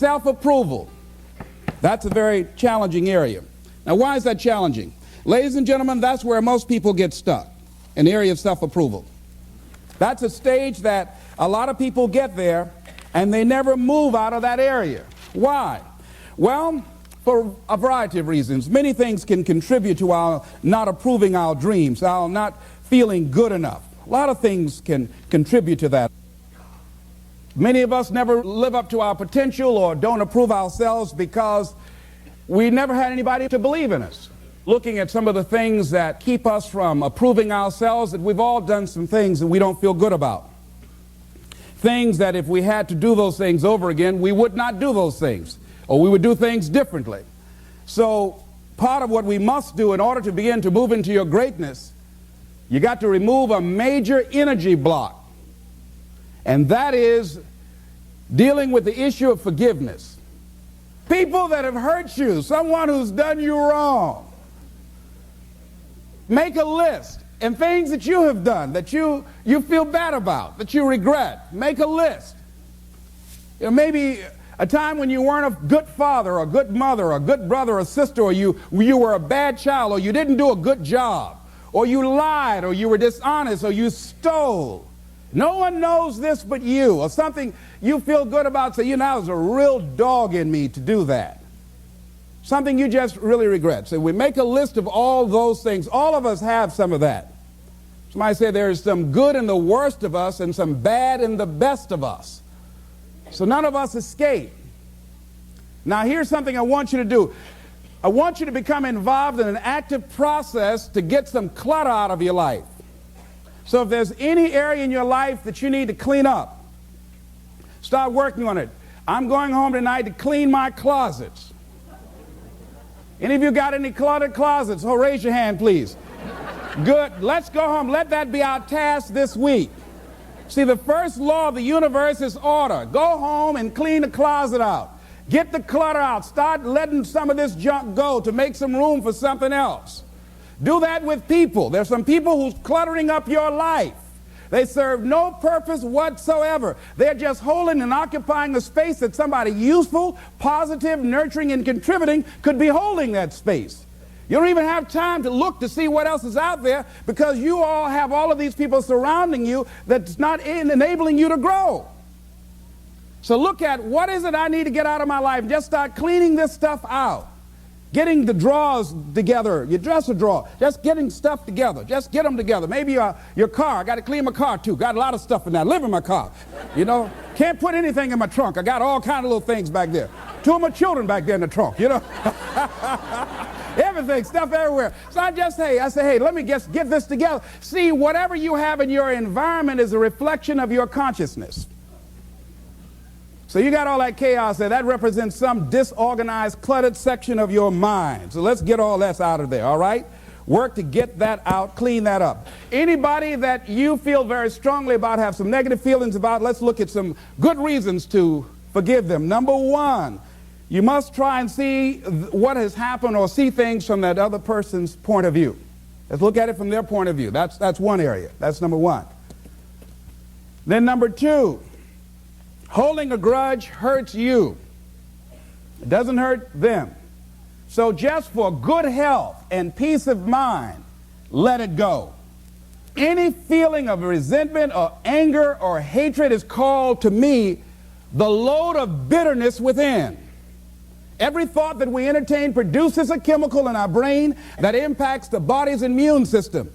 self-approval. That's a very challenging area. Now, why is that challenging? Ladies and gentlemen, that's where most people get stuck, in the area of self-approval. That's a stage that a lot of people get there, and they never move out of that area. Why? Well, for a variety of reasons. Many things can contribute to our not approving our dreams, our not feeling good enough. A lot of things can contribute to that. Many of us never live up to our potential or don't approve ourselves because we never had anybody to believe in us. Looking at some of the things that keep us from approving ourselves, that we've all done some things that we don't feel good about. Things that if we had to do those things over again, we would not do those things, or we would do things differently. So part of what we must do in order to begin to move into your greatness, you got to remove a major energy block. And that is dealing with the issue of forgiveness. People that have hurt you, someone who's done you wrong. Make a list, and things that you have done that you feel bad about, that you regret. Make a list. You know, maybe a time when you weren't a good father or a good mother or a good brother or sister, or you were a bad child, or you didn't do a good job, or you lied, or you were dishonest, or you stole. No one knows this but you, or something you feel good about. Say, you know, there's a real dog in me to do that. Something you just really regret. So we make a list of all those things. All of us have some of that. Somebody say there's some good in the worst of us and some bad in the best of us. So none of us escape. Now here's something I want you to do. I want you to become involved in an active process to get some clutter out of your life. So if there's any area in your life that you need to clean up, start working on it. I'm going home tonight to clean my closets. Any of you got any cluttered closets? Oh, raise your hand, please. Good. Let's go home. Let that be our task this week. See, the first law of the universe is order. Go home and clean the closet out. Get the clutter out. Start letting some of this junk go to make some room for something else. Do that with people. There's some people who's cluttering up your life. They serve no purpose whatsoever. They're just holding and occupying a space that somebody useful, positive, nurturing, and contributing could be holding that space. You don't even have time to look to see what else is out there because you all have all of these people surrounding you that's not enabling you to grow. So look at what is it I need to get out of my life. Just start cleaning this stuff out. Getting the drawers together, your dresser drawer, just getting stuff together. Just get them together. Maybe your car. I got to clean my car too. Got a lot of stuff in there. I live in my car. You know, can't put anything in my trunk. I got all kind of little things back there. 2 of my children back there in the trunk, you know. Everything, stuff everywhere. So I say, hey, let me just get this together. See, whatever you have in your environment is a reflection of your consciousness. So you got all that chaos there. That represents some disorganized, cluttered section of your mind. So let's get all that out of there, all right? Work to get that out, clean that up. Anybody that you feel very strongly about, have some negative feelings about, let's look at some good reasons to forgive them. Number one, you must try and see what has happened or see things from that other person's point of view. Let's look at it from their point of view. That's one area. That's number one. Then number two, holding a grudge hurts you. It doesn't hurt them. So just for good health and peace of mind, let it go. Any feeling of resentment or anger or hatred is called to me the load of bitterness within. Every thought that we entertain produces a chemical in our brain that impacts the body's immune system.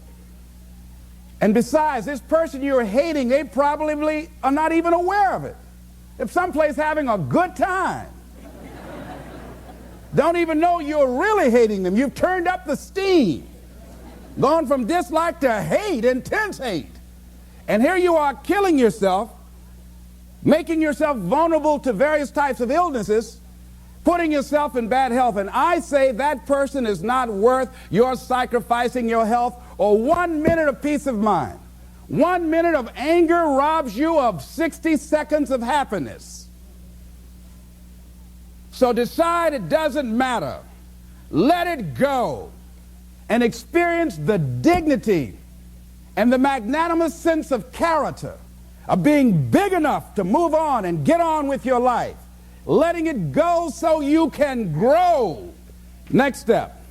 And besides, this person you're hating, they probably are not even aware of it. If someplace having a good time, don't even know you're really hating them. You've turned up the steam, gone from dislike to hate, intense hate. And here you are killing yourself, making yourself vulnerable to various types of illnesses, putting yourself in bad health. And I say that person is not worth your sacrificing your health or 1 minute of peace of mind. 1 minute of anger robs you of 60 seconds of happiness. So decide it doesn't matter. Let it go and experience the dignity and the magnanimous sense of character of being big enough to move on and get on with your life. letting it go so you can grow. Next step.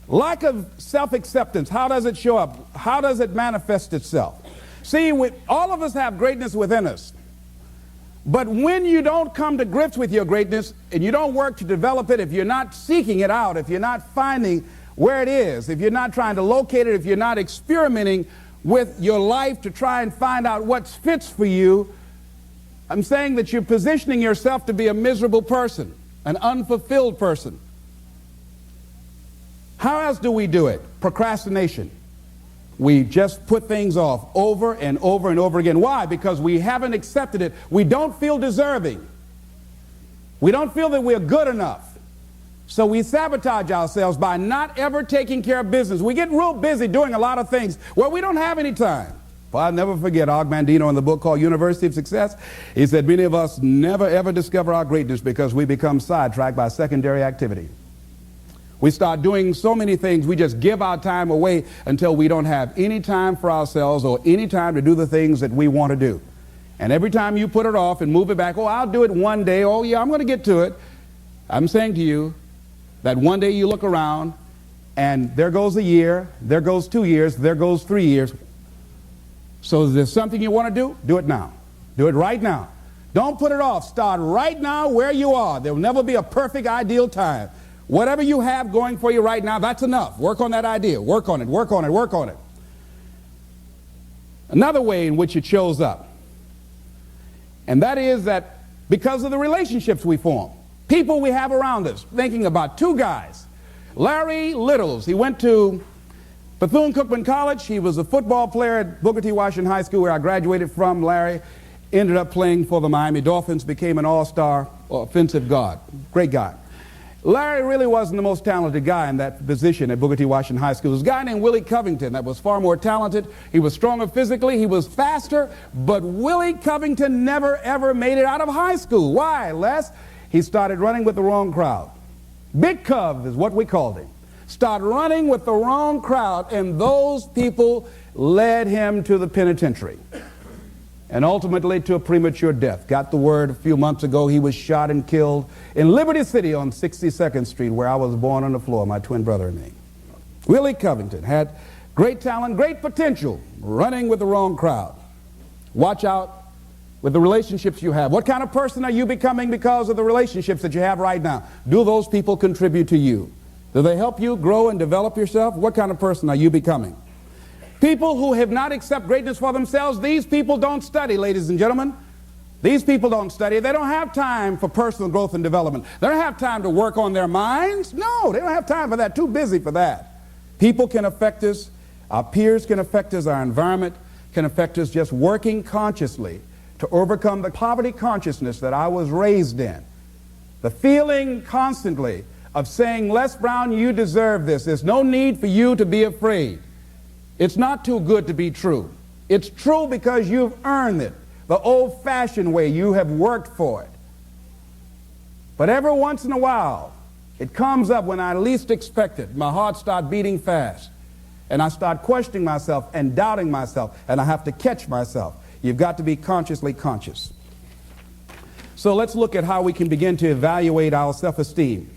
Lack of self-acceptance. How does it show up? How does it manifest itself? See, all of us have greatness within us. But when you don't come to grips with your greatness and you don't work to develop it, if you're not seeking it out, if you're not finding where it is, if you're not trying to locate it, if you're not experimenting with your life to try and find out what fits for you, I'm saying that you're positioning yourself to be a miserable person, an unfulfilled person. How else do we do it? Procrastination. We just put things off over and over and over again. Why? Because we haven't accepted it. We don't feel deserving. We don't feel that we're good enough. So we sabotage ourselves by not ever taking care of business. We get real busy doing a lot of things where we don't have any time. Well, I'll never forget Og Mandino in the book called University of Success. He said many of us never ever discover our greatness because we become sidetracked by secondary activity. We start doing so many things, we just give our time away until we don't have any time for ourselves or any time to do the things that we want to do. And every time you put it off and move it back, oh, I'll do it one day, oh yeah, I'm going to get to it. I'm saying to you that one day you look around and there goes a year, there goes 2 years, there goes 3 years. So if there's something you want to do, do it now. Do it right now. Don't put it off. Start right now where you are. There will never be a perfect, ideal time. Whatever you have going for you right now, that's enough. Work on that idea. Work on it, work on it, work on it. Another way in which it shows up, and that is that because of the relationships we form, people we have around us. Thinking about two guys. Larry Littles, he went to Bethune-Cookman College. He was a football player at Booker T. Washington High School, where I graduated from. Larry ended up playing for the Miami Dolphins, became an all-star offensive guard. Great guy. Larry really wasn't the most talented guy in that position at Booker T. Washington High School. There was a guy named Willie Covington that was far more talented. He was stronger physically. He was faster. But Willie Covington never, ever made it out of high school. Why, Les? He started running with the wrong crowd. Big Cov is what we called him. Started running with the wrong crowd, and those people led him to the penitentiary. And ultimately to a premature death. Got the word a few months ago he was shot and killed in Liberty City on 62nd Street, where I was born on the floor, my twin brother and me. Willie Covington had great talent, great potential, running with the wrong crowd. Watch out with the relationships you have. What kind of person are you becoming because of the relationships that you have right now? Do those people contribute to you? Do they help you grow and develop yourself? What kind of person are you becoming? People who have not accepted greatness for themselves, these people don't study, ladies and gentlemen. These people don't study. They don't have time for personal growth and development. They don't have time to work on their minds. No, they don't have time for that. Too busy for that. People can affect us. Our peers can affect us. Our environment can affect us. Just working consciously to overcome the poverty consciousness that I was raised in. The feeling constantly of saying, Les Brown, you deserve this. There's no need for you to be afraid. It's not too good to be true. It's true because you've earned it. The old-fashioned way, you have worked for it. But every once in a while, it comes up when I least expect it. My heart starts beating fast. And I start questioning myself and doubting myself. And I have to catch myself. You've got to be consciously conscious. So let's look at how we can begin to evaluate our self-esteem,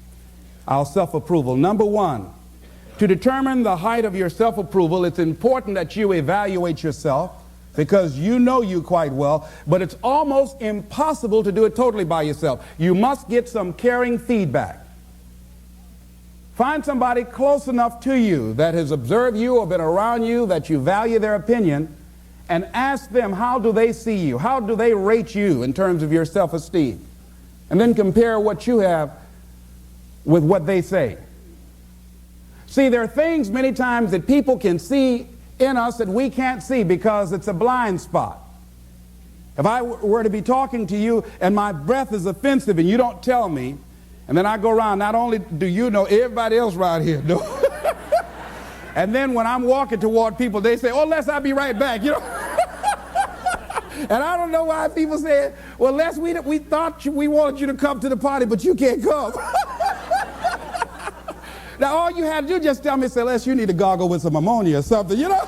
our self-approval. Number one, to determine the height of your self-approval, it's important that you evaluate yourself because you know you quite well, but it's almost impossible to do it totally by yourself. You must get some caring feedback. Find somebody close enough to you that has observed you or been around you that you value their opinion, and ask them, how do they see you? How do they rate you in terms of your self-esteem? And then compare what you have with what they say. See, there are things many times that people can see in us that we can't see because it's a blind spot. If I were to be talking to you and my breath is offensive and you don't tell me, and then I go around, not only do you know, everybody else around here knows. And then when I'm walking toward people, they say, oh, Les, I'll be right back, you know. And I don't know why people say, well, Les, we thought we wanted you to come to the party, but you can't come. Now, all you had to do is just tell me, say, Les, you need to gargle with some ammonia or something, you know?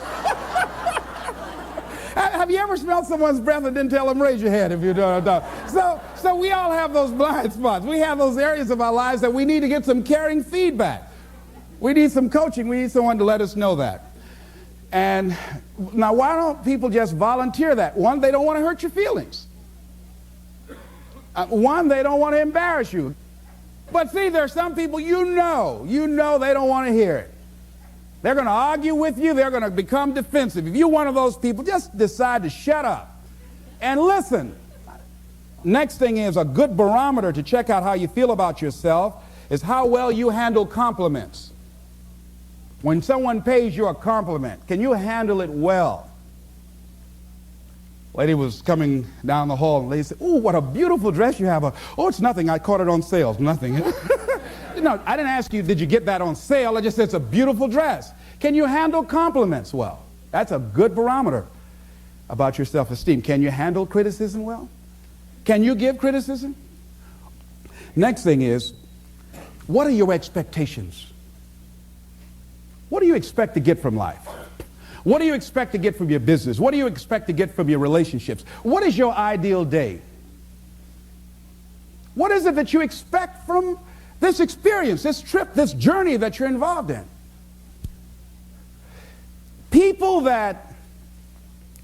Have you ever smelled someone's breath and didn't tell them? Raise your hand if you don't. So So we all have those blind spots. We have those areas of our lives that we need to get some caring feedback. We need some coaching. We need someone to let us know that. And now, why don't people just volunteer that? One, they don't want to hurt your feelings. One, they don't want to embarrass you. But see, there are some people you know they don't want to hear it. They're going to argue with you. They're going to become defensive. If you're one of those people, just decide to shut up and listen. Next thing is a good barometer to check out how you feel about yourself is how well you handle compliments. When someone pays you a compliment, can you handle it well? Lady was coming down the hall and they said, "Oh, what a beautiful dress you have." "Oh, it's nothing. I caught it on sale." Nothing. No, I didn't ask you, did you get that on sale? I just said it's a beautiful dress. Can you handle compliments well? That's a good barometer about your self-esteem. Can you handle criticism well? Can you give criticism? Next thing is, what are your expectations? What do you expect to get from life? What do you expect to get from your business? What do you expect to get from your relationships? What is your ideal day? What is it that you expect from this experience, this trip, this journey that you're involved in? People that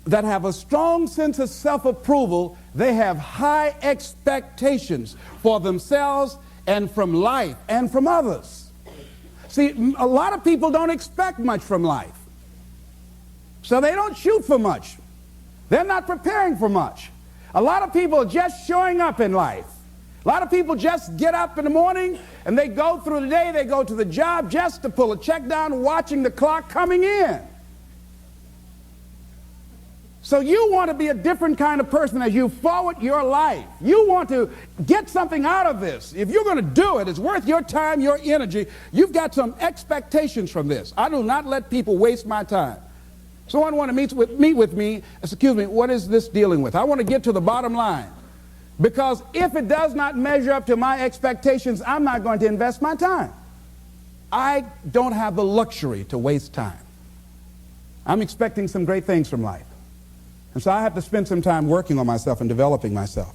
have a strong sense of self-approval, they have high expectations for themselves and from life and from others. See, a lot of people don't expect much from life. So they don't shoot for much. They're not preparing for much. A lot of people are just showing up in life. A lot of people just get up in the morning and they go through the day, they go to the job just to pull a check down, watching the clock coming in. So you want to be a different kind of person as you forward your life. You want to get something out of this. If you're going to do it, it's worth your time, your energy. You've got some expectations from this. I do not let people waste my time. Someone want to meet with me, excuse me, what is this dealing with? I want to get to the bottom line. Because if it does not measure up to my expectations, I'm not going to invest my time. I don't have the luxury to waste time. I'm expecting some great things from life. And so I have to spend some time working on myself and developing myself.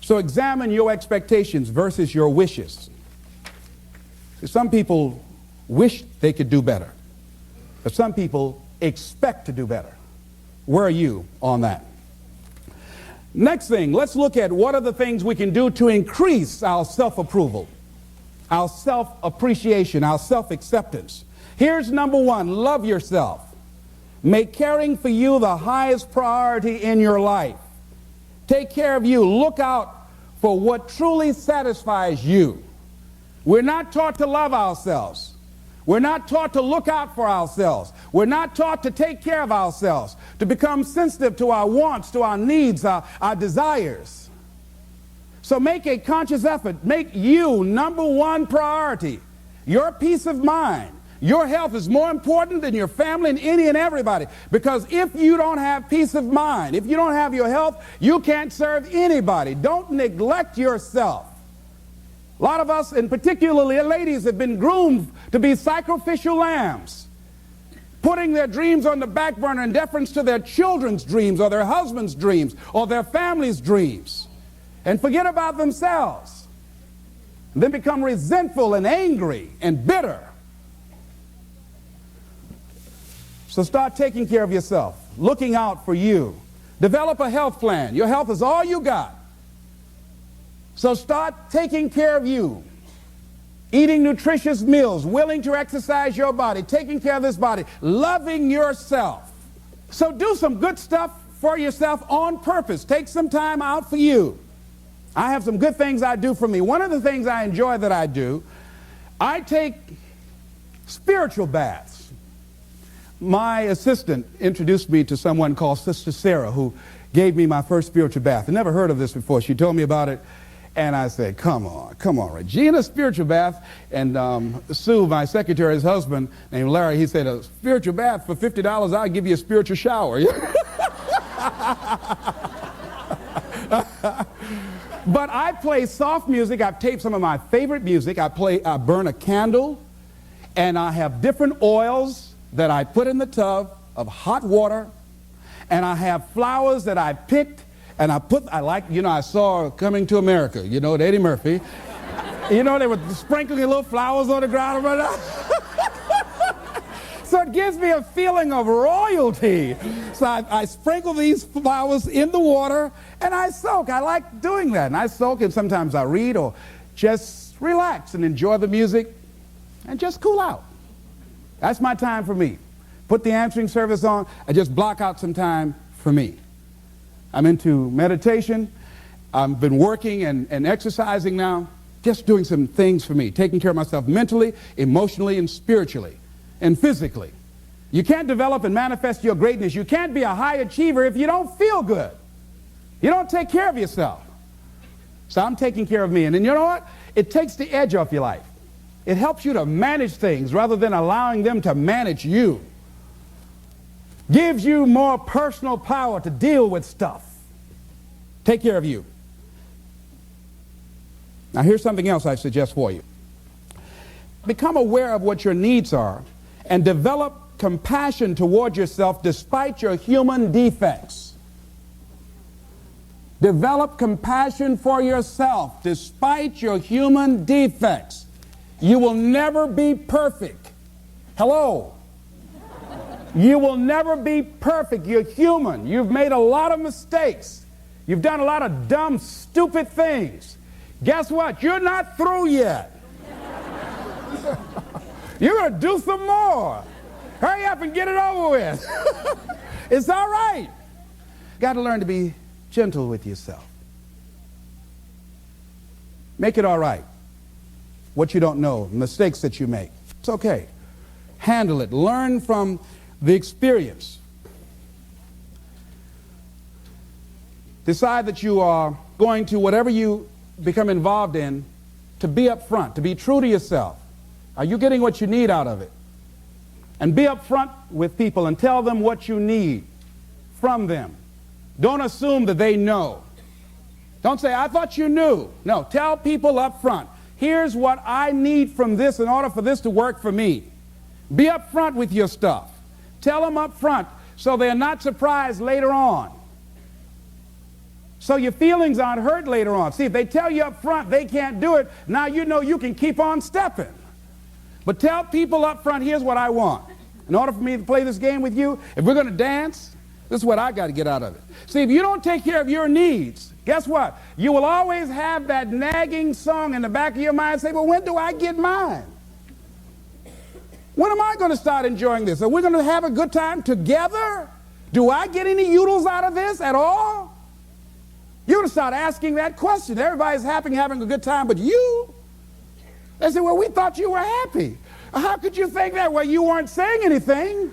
So examine your expectations versus your wishes. See, some people wish they could do better, but some people expect to do better. Where are you on that? Next thing, let's look at what are the things we can do to increase our self-approval, our self-appreciation, our self-acceptance. Here's number one, love yourself. Make caring for you the highest priority in your life. Take care of you. Look out for what truly satisfies you. We're not taught to love ourselves. We're not taught to look out for ourselves. We're not taught to take care of ourselves, to become sensitive to our wants, to our needs, our desires. So make a conscious effort. Make you number one priority. Your peace of mind. Your health is more important than your family and any and everybody. Because if you don't have peace of mind, if you don't have your health, you can't serve anybody. Don't neglect yourself. A lot of us, and particularly ladies, have been groomed to be sacrificial lambs, putting their dreams on the back burner in deference to their children's dreams or their husband's dreams or their family's dreams, and forget about themselves, and then become resentful and angry and bitter. So start taking care of yourself, looking out for you. Develop a health plan. Your health is all you got. So start taking care of you. Eating nutritious meals, willing to exercise your body, taking care of this body, loving yourself. So do some good stuff for yourself on purpose. Take some time out for you. I have some good things I do for me. One of the things I enjoy that I do, I take spiritual baths. My assistant introduced me to someone called Sister Sarah, who gave me my first spiritual bath. I never heard of this before. She told me about it, and I said, come on, Regina, spiritual bath. And Sue, my secretary's husband, named Larry, he said, a spiritual bath for $50, I'll give you a spiritual shower. But I play soft music. I've taped some of my favorite music. I burn a candle, and I have different oils that I put in the tub of hot water, and I have flowers that I picked And I saw Coming to America, with Eddie Murphy. They were sprinkling little flowers on the ground. So it gives me a feeling of royalty. So I sprinkle these flowers in the water and I soak. I like doing that. And I soak, and sometimes I read or just relax and enjoy the music and just cool out. That's my time for me. Put the answering service on. I just block out some time for me. I'm into meditation. I've been working and exercising now, just doing some things for me, taking care of myself mentally, emotionally, and spiritually, and physically. You can't develop and manifest your greatness. You can't be a high achiever if you don't feel good. You don't take care of yourself. So I'm taking care of me. And then you know what? It takes the edge off your life. It helps you to manage things rather than allowing them to manage you. Gives you more personal power to deal with stuff. Take care of you. Now here's something else I suggest for you. Become aware of what your needs are and develop compassion toward yourself despite your human defects. Develop compassion for yourself despite your human defects. You will never be perfect. Hello? You will never be perfect. You're human. You've made a lot of mistakes. You've done a lot of dumb, stupid things. Guess what? You're not through yet. You're going to do some more. Hurry up and get it over with. It's all right. Got to learn to be gentle with yourself. Make it all right. What you don't know, mistakes that you make. It's okay. Handle it. Learn from the experience. Decide that you are going to, whatever you become involved in, to be up front, to be true to yourself. Are you getting what you need out of it? And be up front with people and tell them what you need from them. Don't assume that they know. Don't say, I thought you knew. No, tell people up front, here's what I need from this in order for this to work for me. Be up front with your stuff. Tell them up front so they're not surprised later on. So your feelings aren't hurt later on. See, if they tell you up front they can't do it, now you know you can keep on stepping. But tell people up front, here's what I want. In order for me to play this game with you, if we're going to dance, this is what I got to get out of it. See, if you don't take care of your needs, guess what? You will always have that nagging song in the back of your mind say, well, when do I get mine? When am I going to start enjoying this? Are we going to have a good time together? Do I get any oodles out of this at all? You're going to start asking that question. Everybody's happy, having a good time, but you? They say, well, we thought you were happy. How could you think that? Well, you weren't saying anything.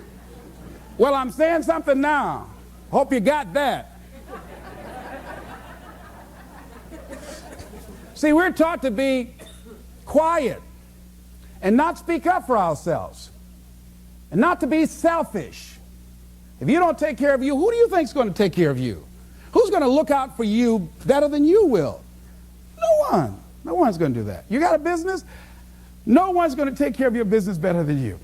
Well, I'm saying something now. Hope you got that. See, we're taught to be quiet and not speak up for ourselves and not to be selfish. If you don't take care of you, who do you think is going to take care of you? Who's going to look out for you better than you will? No one. No one's going to do that. You got a business? No one's going to take care of your business better than you.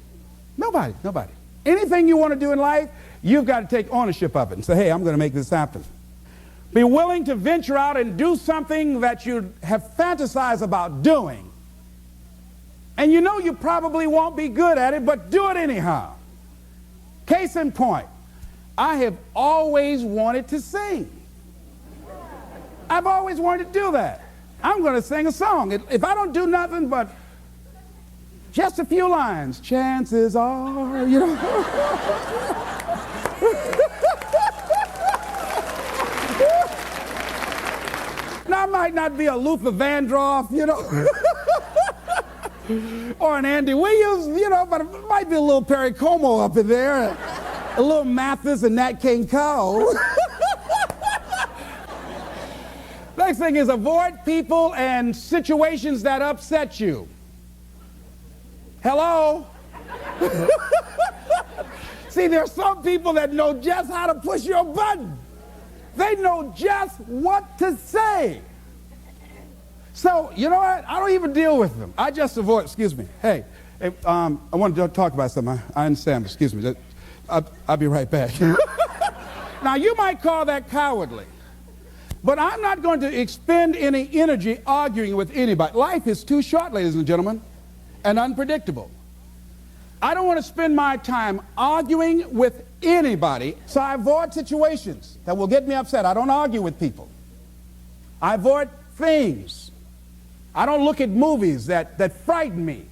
Nobody, nobody. Anything you want to do in life, you've got to take ownership of it and say, hey, I'm going to make this happen. Be willing to venture out and do something that you have fantasized about doing. And you know you probably won't be good at it, but do it anyhow. Case in point, I have always wanted to sing. I've always wanted to do that. I'm going to sing a song. If I don't do nothing but just a few lines, chances are, you know. Now, I might not be a Luther Vandross, you know, or an Andy Williams, you know, but it might be a little Perry Como up in there, a little Mathis and Nat King Cole. Next thing is avoid people and situations that upset you. Hello? See, there are some people that know just how to push your button. They know just what to say. So, you know what? I don't even deal with them. I just avoid, excuse me. Hey, I want to talk about something. I understand, but excuse me. I'll be right back. Now, you might call that cowardly. But I'm not going to expend any energy arguing with anybody. Life is too short, ladies and gentlemen, and unpredictable. I don't want to spend my time arguing with anybody, so I avoid situations that will get me upset. I don't argue with people. I avoid things. I don't look at movies that frighten me.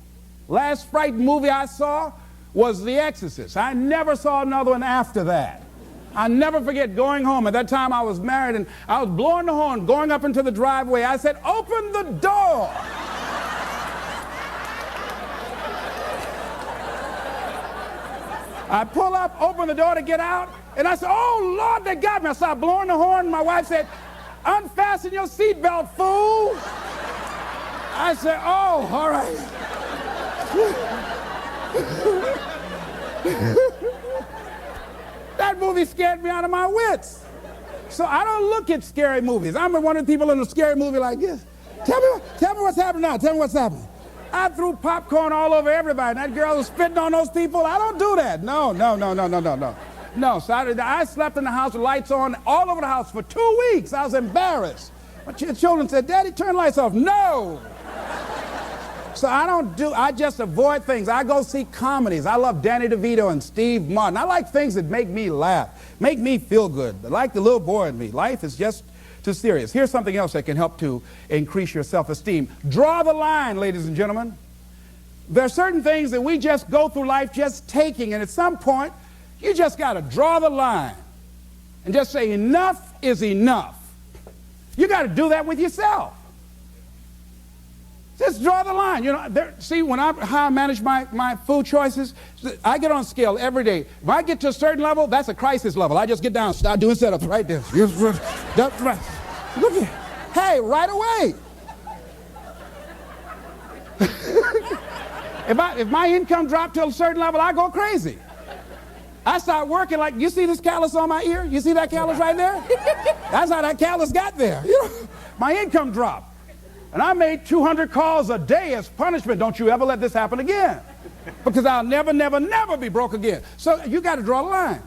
Last frightening movie I saw was The Exorcist. I never saw another one after that. I never forget going home. At that time I was married and I was blowing the horn, going up into the driveway. I said, "Open the door." I pull up, open the door to get out, and I said, "Oh, Lord, they got me." I started blowing the horn. My wife said, "Unfasten your seatbelt, fool." I said, "Oh, all right." That movie scared me out of my wits. So I don't look at scary movies. I'm one of the people in a scary movie like this. Tell me what's happening now. Tell me what's happening. I threw popcorn all over everybody. That girl was spitting on those people. I don't do that. No. No, so I slept in the house with lights on all over the house for 2 weeks. I was embarrassed. My children said, "Daddy, turn the lights off." No. So I just avoid things. I go see comedies. I love Danny DeVito and Steve Martin. I like things that make me laugh, make me feel good, like the little boy in me. Life is just too serious. Here's something else that can help to increase your self-esteem. Draw the line, ladies and gentlemen. There are certain things that we just go through life just taking, and at some point, you just got to draw the line and just say enough is enough. You got to do that with yourself. Just draw the line. You know, see, how I manage my food choices, I get on a scale every day. If I get to a certain level, that's a crisis level. I just get down, start doing setups right there. Look at, hey, right away. If my income dropped to a certain level, I go crazy. I start working like, you see this callus on my ear? You see that callus right there? That's how that callus got there. You know, my income dropped. And I made 200 calls a day as punishment. Don't you ever let this happen again. Because I'll never, never, never be broke again. So you got to draw a line.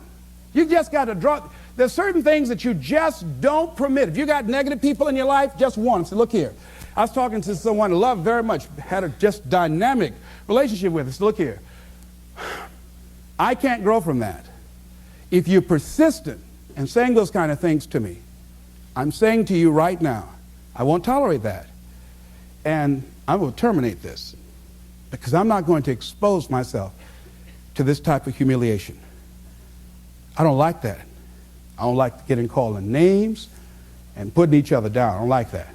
You just got to draw. There's certain things that you just don't permit. If you got negative people in your life, just warn them. Say, look here. I was talking to someone I love very much, had a just dynamic relationship with us. Look here. I can't grow from that. If you're persistent in saying those kind of things to me, I'm saying to you right now, I won't tolerate that. And I will terminate this because I'm not going to expose myself to this type of humiliation. I don't like that. I don't like getting called names and putting each other down. I don't like that.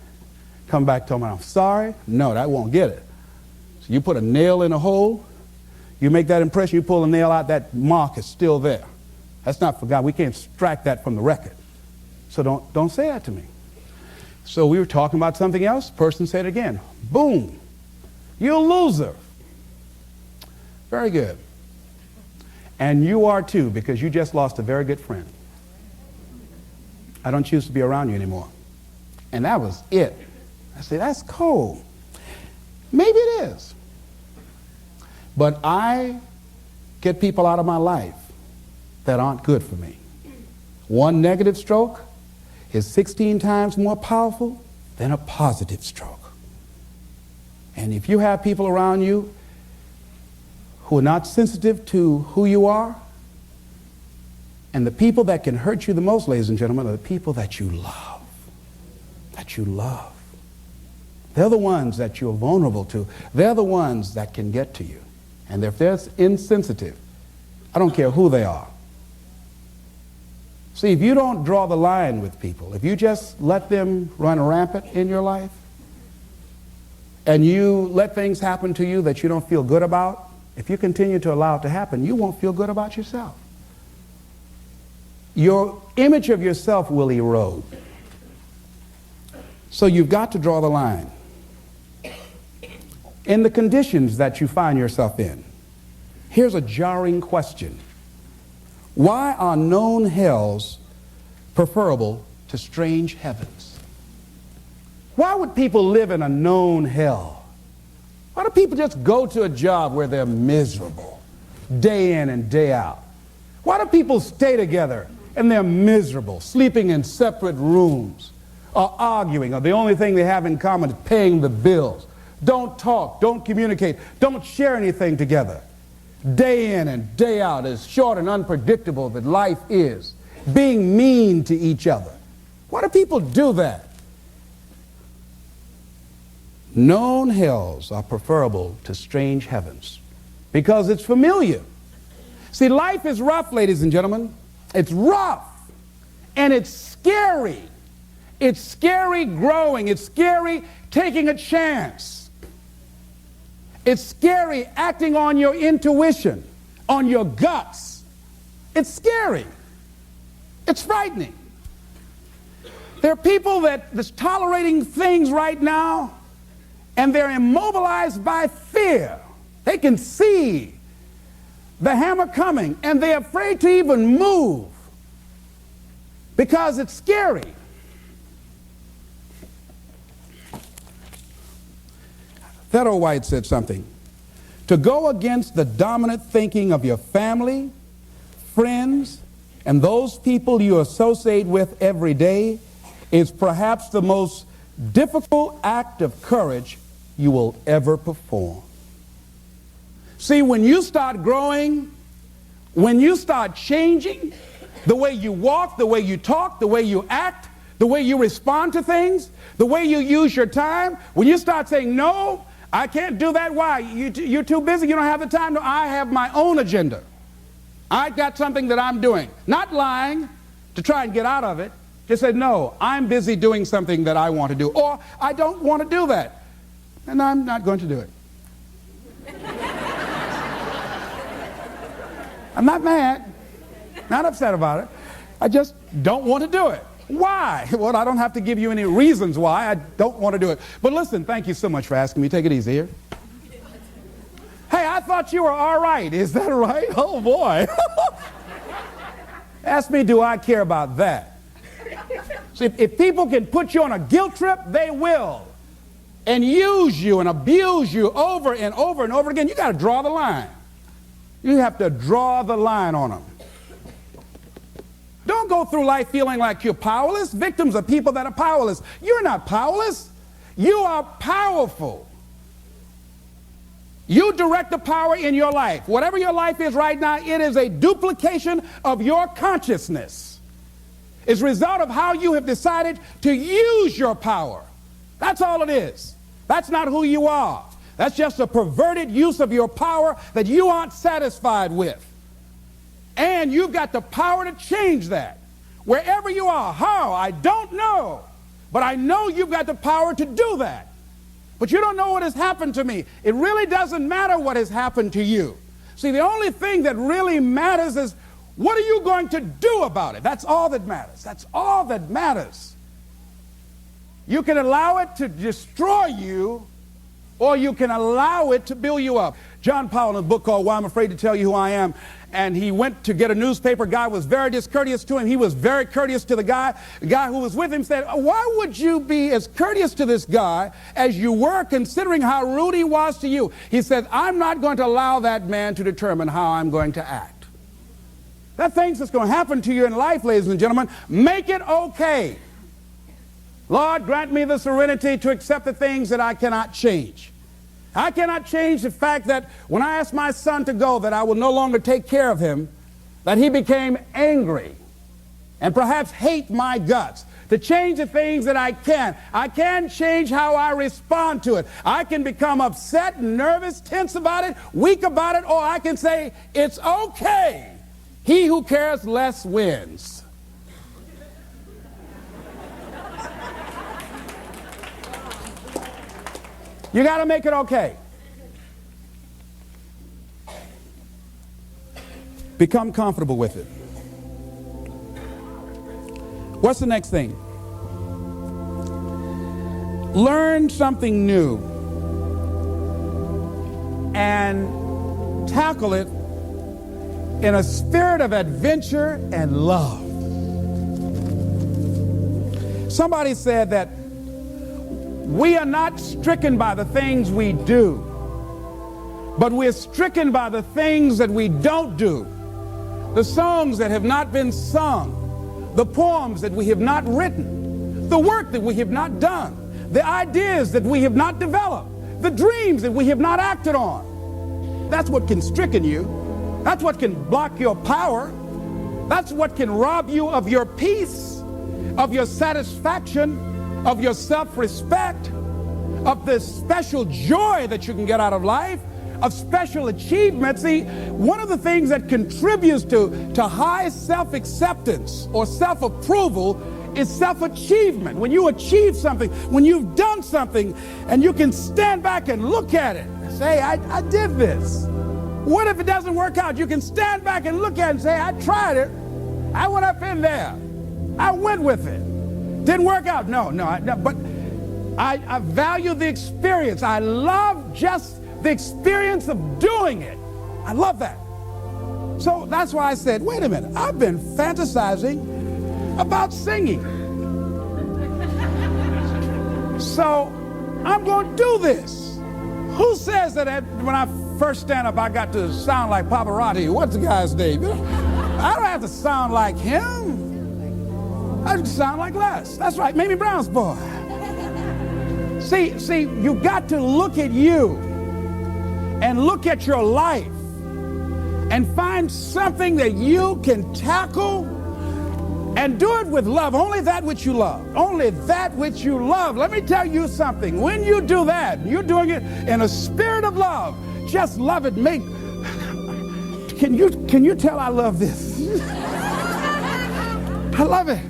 Come back, tell me I'm sorry. No, that won't get it. So you put a nail in a hole, you make that impression, you pull a nail out, that mark is still there. That's not for God. We can't extract that from the record. So don't say that to me. So we were talking about something else. Person said it again. Boom. You're a loser. Very good. And you are too, because you just lost a very good friend. I don't choose to be around you anymore. And that was it. I said, that's cold. Maybe it is. But I get people out of my life that aren't good for me. One negative stroke is 16 times more powerful than a positive stroke. And if you have people around you who are not sensitive to who you are, and the people that can hurt you the most, ladies and gentlemen, are the people that you love. That you love. They're the ones that you're vulnerable to. They're the ones that can get to you. And if they're insensitive, I don't care who they are. See, if you don't draw the line with people, if you just let them run rampant in your life, and you let things happen to you that you don't feel good about, if you continue to allow it to happen, you won't feel good about yourself. Your image of yourself will erode. So you've got to draw the line. In the conditions that you find yourself in, here's a jarring question. Why are known hells preferable to strange heavens? Why would people live in a known hell? Why do people just go to a job where they're miserable, day in and day out? Why do people stay together and they're miserable, sleeping in separate rooms? are arguing, or the only thing they have in common is paying the bills. Don't talk, don't communicate, don't share anything together. Day in and day out, as short and unpredictable that life is, being mean to each other. Why do people do that? Known hells are preferable to strange heavens because it's familiar. See, life is rough, ladies and gentlemen. It's rough, and it's scary. It's scary growing. It's scary taking a chance. It's scary acting on your intuition, on your guts. It's scary. It's frightening. There are people that's tolerating things right now, and they're immobilized by fear. They can see the hammer coming, and they're afraid to even move because it's scary. Theodore White said something. To go against the dominant thinking of your family, friends, and those people you associate with every day is perhaps the most difficult act of courage you will ever perform. See, when you start growing, when you start changing the way you walk, the way you talk, the way you act, the way you respond to things, the way you use your time, when you start saying, no, I can't do that. Why? You're too busy. You don't have the time. No, I have my own agenda. I've got something that I'm doing. Not lying to try and get out of it. Just say, no, I'm busy doing something that I want to do. Or I don't want to do that. And I'm not going to do it. I'm not mad. Not upset about it. I just don't want to do it. Why? Well, I don't have to give you any reasons why I don't want to do it. But listen, thank you so much for asking me. Take it easy here. Hey, I thought you were all right. Is that right? Oh, boy. Ask me, do I care about that? See, if people can put you on a guilt trip, they will. And use you and abuse you over and over and over again. You got to draw the line. You have to draw the line on them. Don't go through life feeling like you're powerless. Victims are people that are powerless. You're not powerless. You are powerful. You direct the power in your life. Whatever your life is right now, it is a duplication of your consciousness. It's a result of how you have decided to use your power. That's all it is. That's not who you are. That's just a perverted use of your power that you aren't satisfied with. And you've got the power to change that. Wherever you are, how, I don't know. But I know you've got the power to do that. But you don't know what has happened to me. It really doesn't matter what has happened to you. See, the only thing that really matters is what are you going to do about it? That's all that matters. That's all that matters. You can allow it to destroy you, or you can allow it to build you up. John Powell, in a book called Why I'm Afraid to Tell You Who I Am, and he went to get a newspaper. Guy was very discourteous to him. He was very courteous to the guy. The guy who was with him said, why would you be as courteous to this guy as you were, considering how rude he was to you? He said, I'm not going to allow that man to determine how I'm going to act. There are things that's going to happen to you in life, ladies and gentlemen. Make it okay. Lord, grant me the serenity to accept the things that I cannot change. I cannot change the fact that when I asked my son to go, that I will no longer take care of him, that he became angry and perhaps hate my guts. To change the things that I can change how I respond to it. I can become upset, nervous, tense about it, weak about it, or I can say, it's okay. He who cares less wins. You got to make it okay. Become comfortable with it. What's the next thing? Learn something new and tackle it in a spirit of adventure and love. Somebody said that we are not stricken by the things we do, but we're stricken by the things that we don't do. The songs that have not been sung, the poems that we have not written, the work that we have not done, the ideas that we have not developed, the dreams that we have not acted on. That's what can stricken you. That's what can block your power. That's what can rob you of your peace, of your satisfaction, of your self-respect, of the special joy that you can get out of life, of special achievement. See, one of the things that contributes to high self-acceptance or self-approval is self-achievement. When you achieve something, when you've done something, and you can stand back and look at it and say, I did this. What if it doesn't work out? You can stand back and look at it and say, I tried it. I went up in there. I went with it. Didn't work out. No, but I value the experience. I love just the experience of doing it. I love that. So that's why I said, wait a minute, I've been fantasizing about singing. So I'm going to do this. Who says that when I first stand up, I got to sound like Pavarotti? What's the guy's name? I don't have to sound like him. I just sound like Les. That's right, Mamie Brown's boy. See, you got to look at you and look at your life and find something that you can tackle and do it with love. Only that which you love. Only that which you love. Let me tell you something. When you do that, you're doing it in a spirit of love. Just love it. Can you tell I love this? I love it.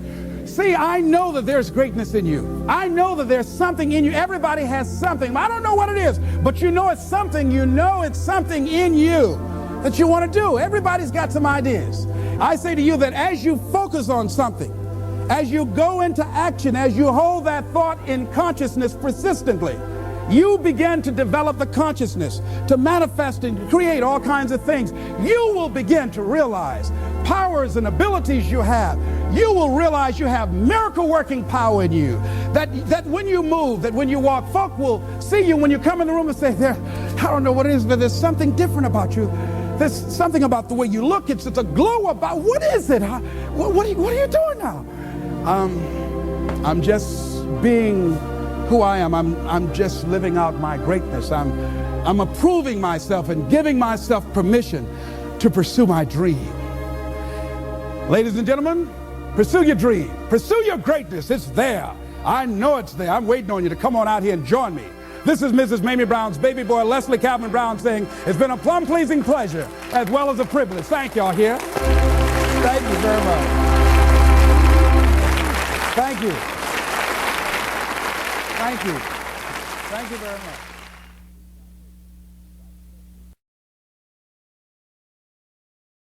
See, I know that there's greatness in you. I know that there's something in you. Everybody has something. I don't know what it is, but you know it's something. You know it's something in you that you want to do. Everybody's got some ideas. I say to you that as you focus on something, as you go into action, as you hold that thought in consciousness persistently, you begin to develop the consciousness to manifest and create all kinds of things. You will begin to realize powers and abilities you have. You will realize you have miracle working power in you. That when you move, that when you walk, folk will see you when you come in the room and say, I don't know what it is, but there's something different about you. There's something about the way you look. It's a glow about, what is it? What are you doing now? I'm just being who I am. I'm just living out my greatness. I'm approving myself and giving myself permission to pursue my dream. Ladies and gentlemen, pursue your dream. Pursue your greatness. It's there. I know it's there. I'm waiting on you to come on out here and join me. This is Mrs. Mamie Brown's baby boy, Leslie Calvin Brown, saying it's been a plum-pleasing pleasure as well as a privilege. Thank y'all here. Thank you very much. Thank you. Thank you. Thank you very much.